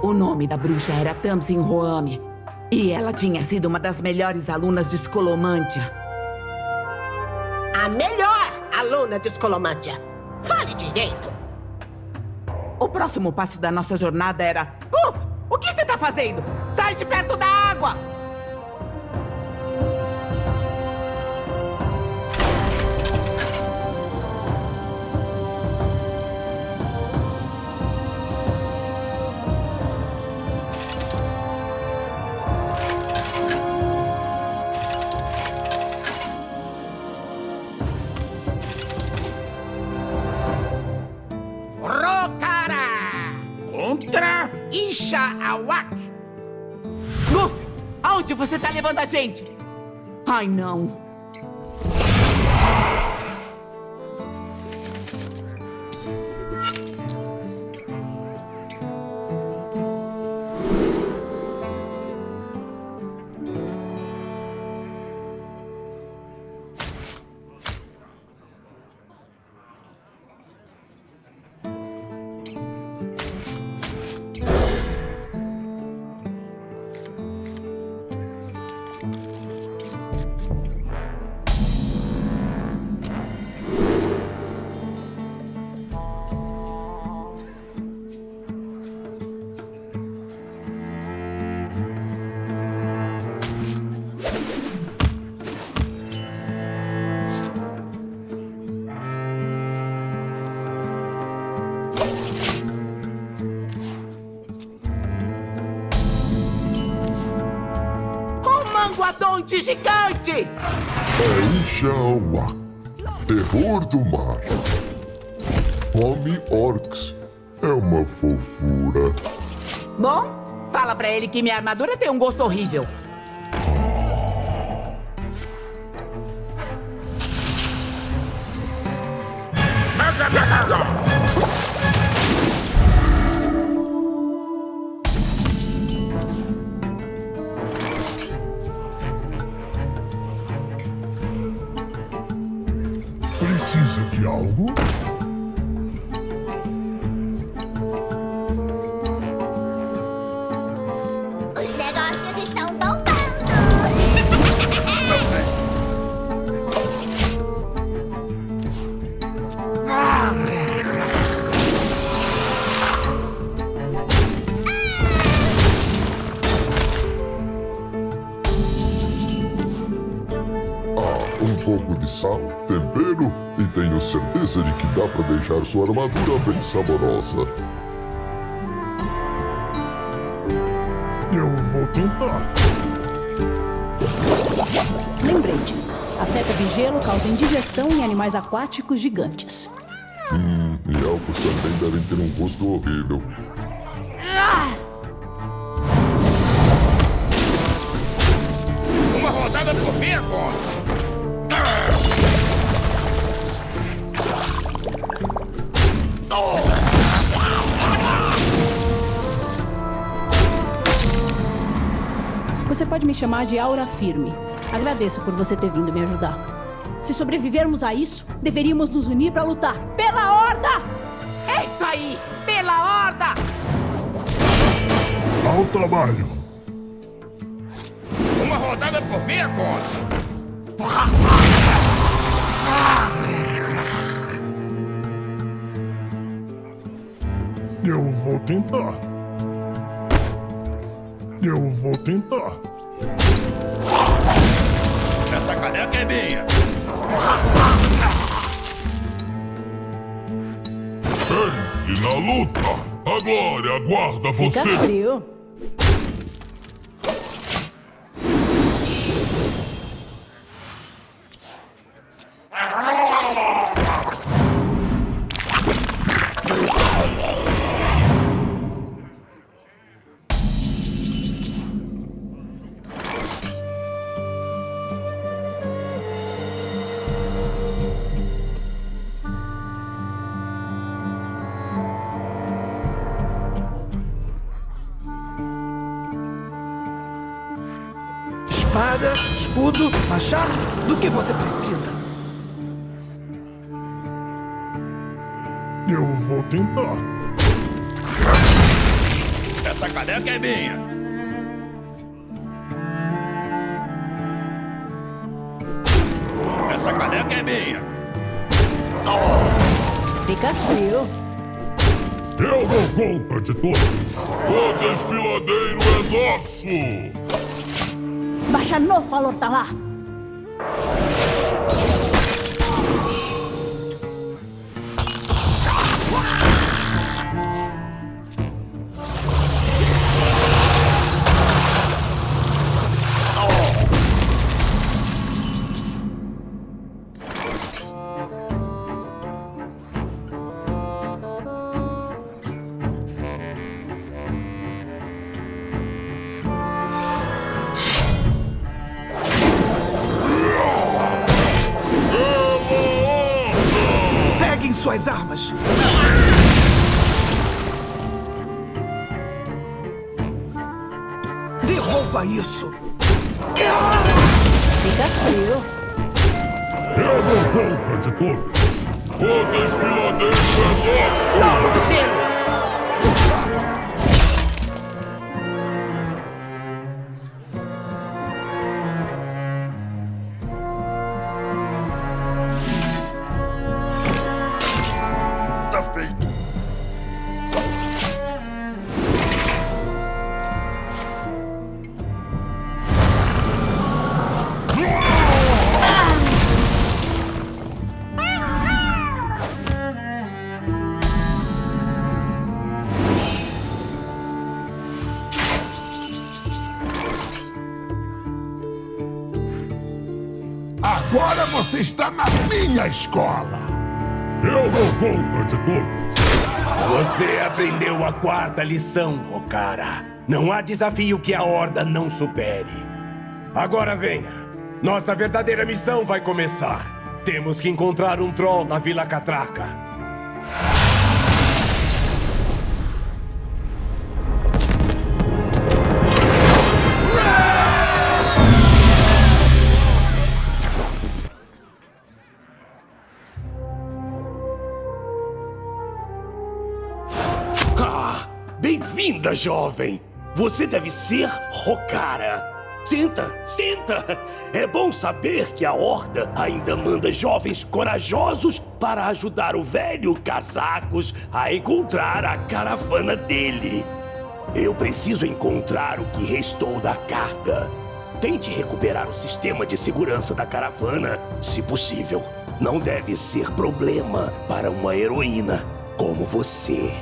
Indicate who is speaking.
Speaker 1: O nome da bruxa era Tamsin Roame. E ela tinha sido uma das melhores alunas de Escolomântia.
Speaker 2: A melhor aluna de Escolomântia. Fale direito.
Speaker 1: O próximo passo da nossa jornada era... Puff! O que você tá fazendo? Sai de perto da água!
Speaker 3: Contra Isha'awak.
Speaker 1: Puff! Aonde você tá levando a gente? Ai, não. Manguadonte gigante!
Speaker 4: É Isha'awak, terror do mar. Come orcs. É uma fofura.
Speaker 1: Bom, fala pra ele que minha armadura tem um gosto horrível.
Speaker 4: Precisa de algo?
Speaker 5: Os negócios estão bombando.
Speaker 4: Um pouco de sal, tempero e tenho certeza de que dá pra deixar sua armadura bem saborosa. Eu vou tentar.
Speaker 6: Lembrete, a seta de gelo causa indigestão em animais aquáticos gigantes.
Speaker 4: E elfos também devem ter um gosto horrível.
Speaker 3: Uma rodada por mim agora.
Speaker 6: Você pode me chamar de Aura Firme. Agradeço por você ter vindo me ajudar. Se sobrevivermos a isso, deveríamos nos unir para lutar pela Horda!
Speaker 1: É isso aí! Pela Horda!
Speaker 4: Ao trabalho!
Speaker 3: Uma rodada por mim agora.
Speaker 4: Eu vou tentar. Eu vou tentar.
Speaker 3: Essa caneca é minha.
Speaker 4: E na luta, a glória aguarda
Speaker 6: Fica
Speaker 4: você.
Speaker 6: frio.
Speaker 7: Espada, escudo, machado, do que você precisa?
Speaker 4: Eu vou tentar.
Speaker 3: Essa caneca é minha. Essa caneca é minha.
Speaker 6: Fica frio.
Speaker 4: Eu dou conta de tudo. O desfiladeiro é nosso.
Speaker 6: Baixa no falou, tá lá.
Speaker 7: Peguem suas armas. Devolva isso.
Speaker 6: Fica frio.
Speaker 4: Eu dou conta de tudo. O desfiladeiro é nosso.
Speaker 2: Lobo do gelo!
Speaker 4: Tá feito.
Speaker 3: Agora você está na minha escola.
Speaker 4: Eu dou conta de tudo.
Speaker 8: Você aprendeu a quarta lição, Rokara. Não há desafio que a Horda não supere. Agora venha. Nossa verdadeira missão vai começar. Temos que encontrar um troll na Vila Catraca. Bem-vinda, jovem! Você deve ser Rokara. Senta, senta! É bom saber que a Horda ainda manda jovens corajosos para ajudar o velho Casacos a encontrar a caravana dele. Eu preciso encontrar o que restou da carga. Tente recuperar o sistema de segurança da caravana, se possível. Não deve ser problema para uma heroína como você.